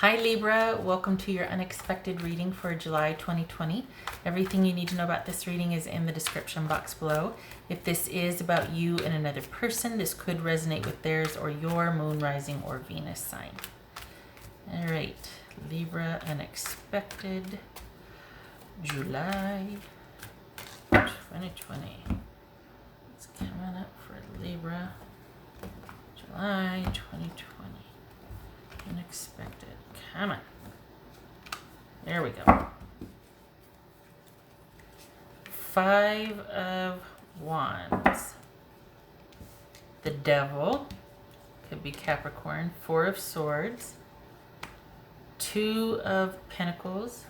Hi Libra, welcome to your unexpected reading for July 2020. Everything you need to know about this reading is in the description box below. If this is about you and another person, this could resonate with theirs or your moon, rising, or Venus sign. All right, Libra unexpected, July 2020. It's coming up for Libra, July 2020. Unexpected. Come on. There we go. 5 of Wands. The Devil. Could be Capricorn. 4 of Swords. 2 of Pentacles.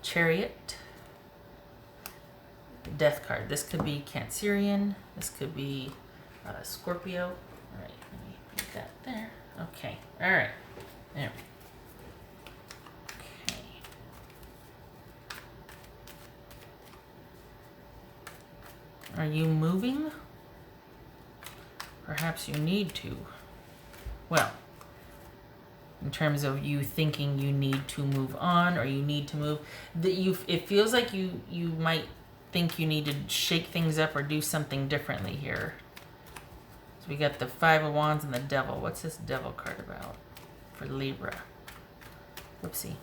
Chariot. Death card. This could be Cancerian. This could be Scorpio. All right. Let me put that there. Okay. All right. There. Okay. Are you moving? Perhaps you need to. Well, in terms of you thinking you need to move on or you need to move, it feels like you might think you need to shake things up or do something differently here. So we got the 5 of Wands and the Devil. What's this Devil card about for Libra? Whoopsie.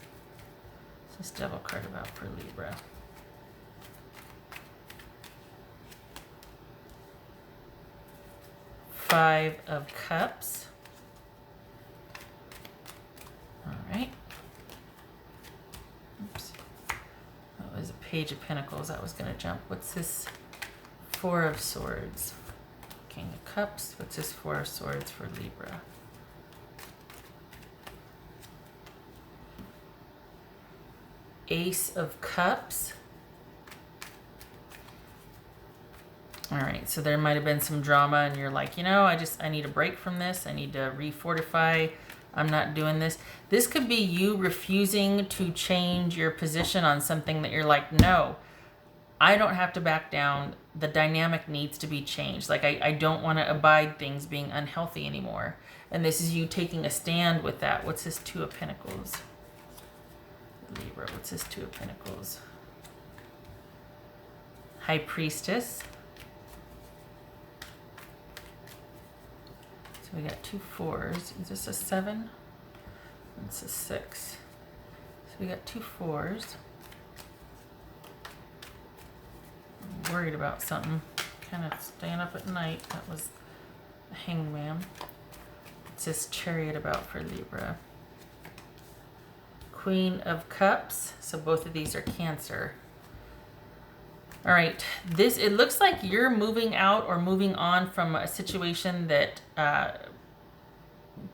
What's this Devil card about for Libra? Five of Cups. All right. Oops. That was a Page of Pentacles. That was going to jump. What's this 4 of Swords? King of Cups. What's this 4 of Swords for Libra? Ace of Cups. All right, so there might have been some drama and you're like, you know, I need a break from this. I need to refortify. I'm not doing this. This could be you refusing to change your position on something that you're like, no, I don't have to back down. The dynamic needs to be changed. Like, I don't want to abide things being unhealthy anymore. And this is you taking a stand with that. What's this 2 of Pentacles? Libra, what's this 2 of Pentacles? High Priestess. So we got 2 4s. Is this a 7? It's a 6. So we got 2 4s. I'm worried about something. Kind of staying up at night. That was the Hangman. What's this Chariot about for Libra? Queen of Cups. So both of these are Cancer. All right, it looks like you're moving out or moving on from a situation that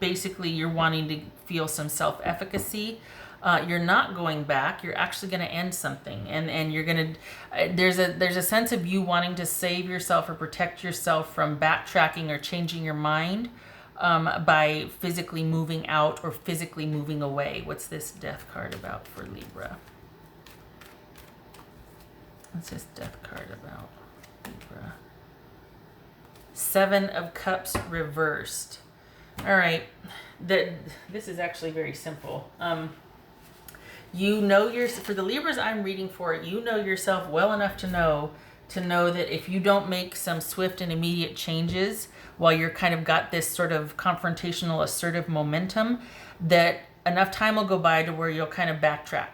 basically you're wanting to feel some self-efficacy. You're not going back. You're actually going to end something, and you're going to. There's a sense of you wanting to save yourself or protect yourself from backtracking or changing your mind by physically moving out or physically moving away. What's this Death card about for Libra? What's this Death card about Libra? 7 of Cups reversed. All right, this is actually very simple. You know for the Libras I'm reading for, you know yourself well enough to know that if you don't make some swift and immediate changes while you're kind of got this sort of confrontational, assertive momentum, that enough time will go by to where you'll kind of backtrack.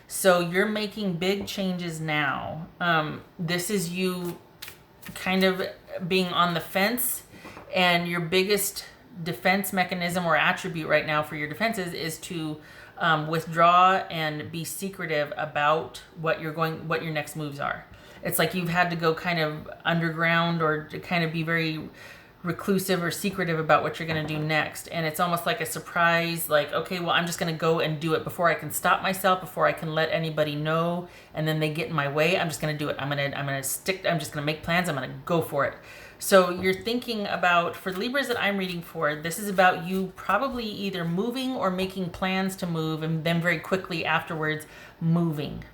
So you're making big changes now. This is you kind of being on the fence, and your biggest defense mechanism or attribute right now for your defenses is to withdraw and be secretive about what your next moves are. It's like you've had to go kind of underground or to kind of be very reclusive or secretive about what you're going to do next, and it's almost like a surprise, like, okay, well, I'm just going to go and do it before I can stop myself, before I can let anybody know, and then they get in my way. I'm just going to do it. I'm just going to make plans. I'm going to go for it. So you're thinking about, for Libras that I'm reading for, this is about you probably either moving or making plans to move, and then very quickly afterwards moving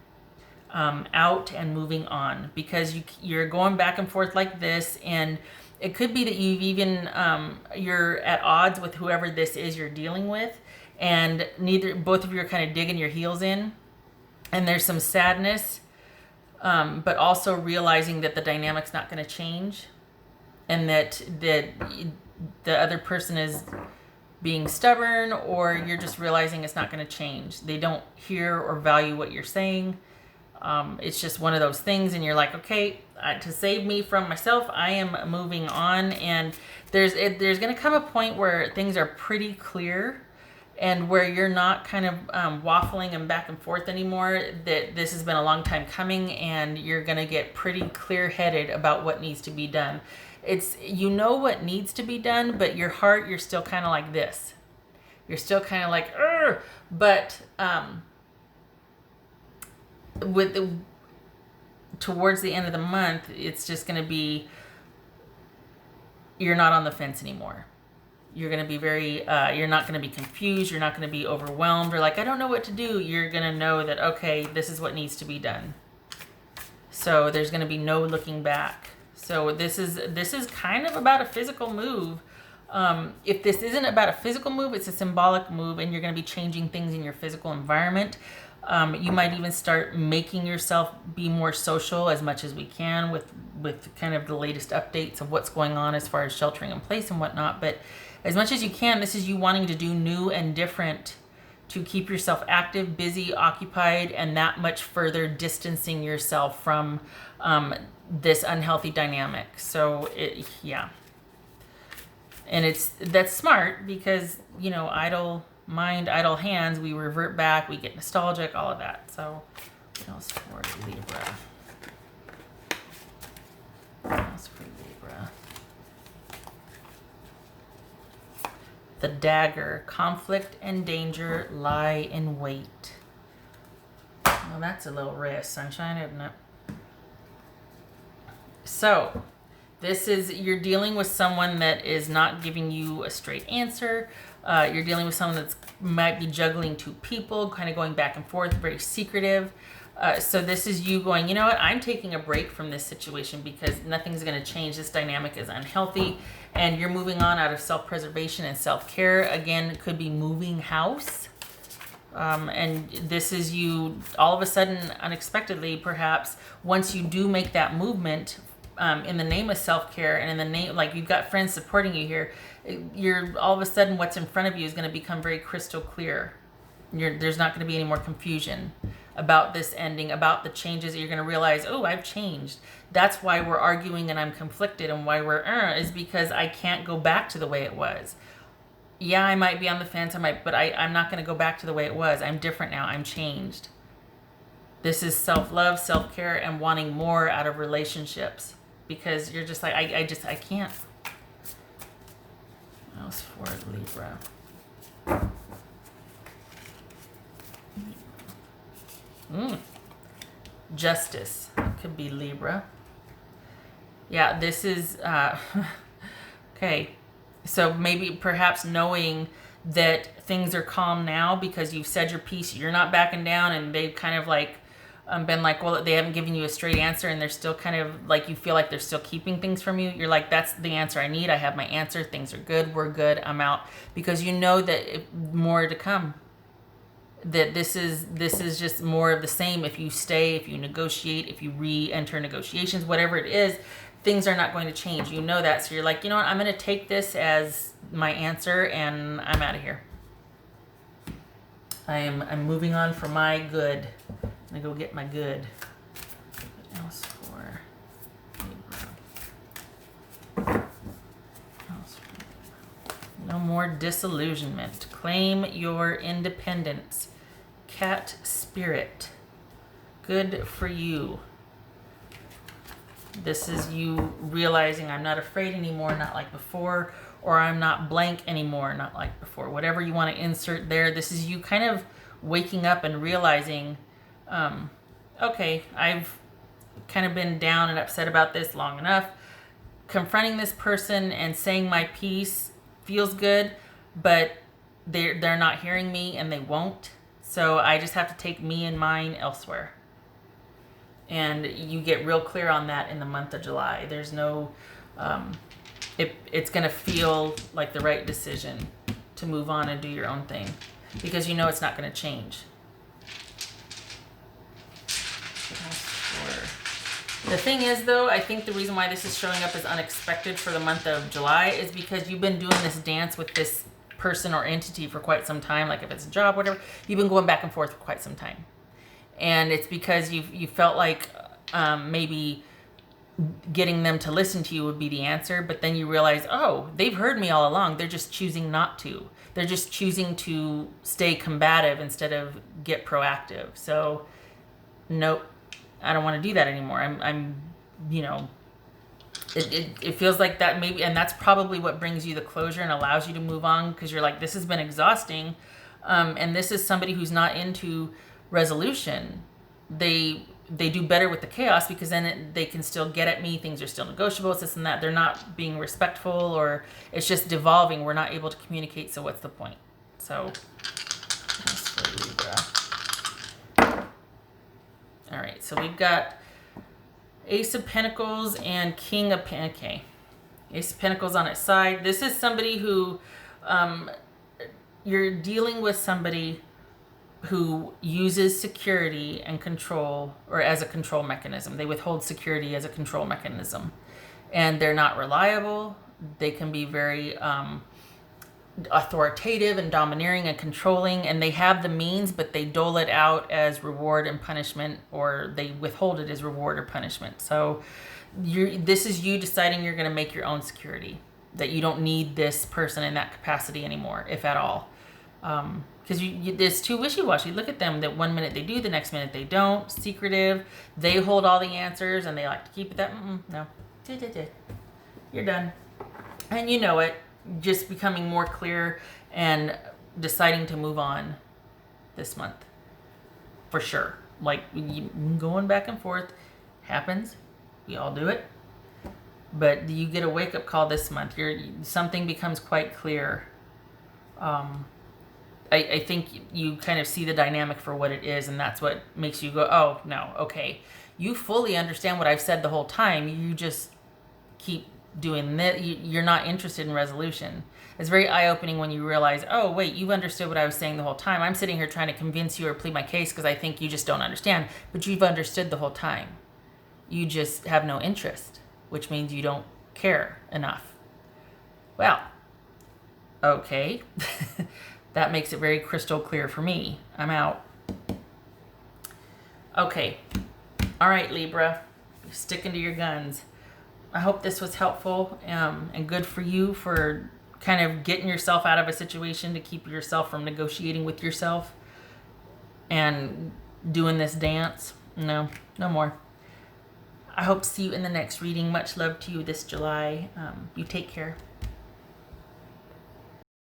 out and moving on, because you're going back and forth like this, and It could be that you've even, you're at odds with whoever this is you're dealing with, and both of you are kind of digging your heels in, and there's some sadness, but also realizing that the dynamic's not going to change, and that the other person is being stubborn, or you're just realizing it's not going to change. They don't hear or value what you're saying. It's just one of those things, and you're like, okay, to save me from myself, I am moving on. And there's going to come a point where things are pretty clear, and where you're not kind of waffling and back and forth anymore. That this has been a long time coming, and you're going to get pretty clear-headed about what needs to be done. It's, you know what needs to be done, but your heart, you're still kind of like this. You're still kind of like, Urgh! But towards the end of the month, it's just going to be, you're not on the fence anymore. You're going to be very, you're not going to be confused. You're not going to be overwhelmed or like, I don't know what to do. You're going to know that, okay, this is what needs to be done. So there's going to be no looking back. So this is kind of about a physical move. If this isn't about a physical move, it's a symbolic move, and you're going to be changing things in your physical environment. You might even start making yourself be more social as much as we can with kind of the latest updates of what's going on as far as sheltering in place and whatnot. But as much as you can, this is you wanting to do new and different to keep yourself active, busy, occupied, and that much further distancing yourself from this unhealthy dynamic. So yeah. And that's smart because, you know, idle mind, idle hands, we revert back, we get nostalgic, all of that. So what else for Libra? What else for Libra? The dagger. Conflict and danger lie in wait. Well, that's a little ray of sunshine, isn't it? So this is, you're dealing with someone that is not giving you a straight answer. You're dealing with someone that's might be juggling two people, kind of going back and forth, very secretive. So this is you going, you know what, I'm taking a break from this situation because nothing's going to change. This dynamic is unhealthy, and you're moving on out of self-preservation and self-care. Again, it could be moving house. And this is you all of a sudden, unexpectedly, perhaps, once you do make that movement, in the name of self-care and in the name, like you've got friends supporting you here, you're all of a sudden what's in front of you is going to become very crystal clear. There's not going to be any more confusion about this ending, about the changes that you're going to realize, oh, I've changed. That's why we're arguing and I'm conflicted, and why we're is because I can't go back to the way it was. Yeah, I might be on the fence, but I'm not going to go back to the way it was. I'm different now. I'm changed. This is self-love, self-care, and wanting more out of relationships. Because you're just like, I can't. What else for Libra? Justice. Could be Libra. Yeah, this is, okay. So maybe perhaps knowing that things are calm now because you've said your piece, you're not backing down, and they've kind of like, been like, well, they haven't given you a straight answer, and they're still kind of like, you feel like they're still keeping things from you. You're like, that's the answer I need. I have my answer. Things are good. We're good. I'm out. Because you know that more to come. That this is just more of the same. If you stay, if you negotiate, if you re-enter negotiations, whatever it is, things are not going to change. You know that. So you're like, you know what? I'm going to take this as my answer, and I'm out of here. I'm moving on for my good. I'm gonna go get my good. What else for Libra? No more disillusionment. Claim your independence. Cat spirit. Good for you. This is you realizing I'm not afraid anymore, not like before, or I'm not blank anymore, not like before. Whatever you want to insert there, this is you kind of waking up and realizing, okay, I've kind of been down and upset about this long enough. Confronting this person and saying my piece feels good, but they're not hearing me, and they won't. So I just have to take me and mine elsewhere. And you get real clear on that in the month of July. There's no it's going to feel like the right decision to move on and do your own thing, because you know it's not going to change. The thing is, though, I think the reason why this is showing up as unexpected for the month of July is because you've been doing this dance with this person or entity for quite some time. Like if it's a job, whatever, you've been going back and forth for quite some time. And it's because you felt like maybe getting them to listen to you would be the answer, but then you realize, oh, they've heard me all along. They're just choosing not to. They're just choosing to stay combative instead of get proactive. So, nope, I don't want to do that anymore. I'm you know, it feels like that maybe, and that's probably what brings you the closure and allows you to move on, because you're like, this has been exhausting, and this is somebody who's not into resolution. They do better with the chaos, because then they can still get at me. Things are still negotiable, it's this and that. They're not being respectful, or it's just devolving. We're not able to communicate, so what's the point? So, that's for Libra. All right, so we've got Ace of Pentacles and King of Pentacles. Okay. Ace of Pentacles on its side. This is somebody who, you're dealing with somebody who uses security and control, or as a control mechanism. They withhold security as a control mechanism. And they're not reliable. They can be very authoritative and domineering and controlling, and they have the means, but they dole it out as reward and punishment, or they withhold it as reward or punishment. So this is you deciding you're going to make your own security, that you don't need this person in that capacity anymore, if at all. Because it's too wishy-washy. Look at them, that one minute they do, the next minute they don't. Secretive. They hold all the answers, and they like to keep it that, no. You're done. And you know it. Just becoming more clear and deciding to move on this month. For sure. Like, going back and forth happens. We all do it. But you get a wake-up call this month. Something becomes quite clear. I think you kind of see the dynamic for what it is, and that's what makes you go, oh, no, okay. You fully understand what I've said the whole time. You just keep doing that. You're not interested in resolution. It's very eye-opening when you realize, oh, wait, you've understood what I was saying the whole time. I'm sitting here trying to convince you or plead my case because I think you just don't understand. But you've understood the whole time. You just have no interest, which means you don't care enough. Well, okay. That makes it very crystal clear for me. I'm out. Okay. All right, Libra. You're sticking to your guns. I hope this was helpful and good for you, for kind of getting yourself out of a situation to keep yourself from negotiating with yourself and doing this dance. No more. I hope to see you in the next reading. Much love to you this July. You take care.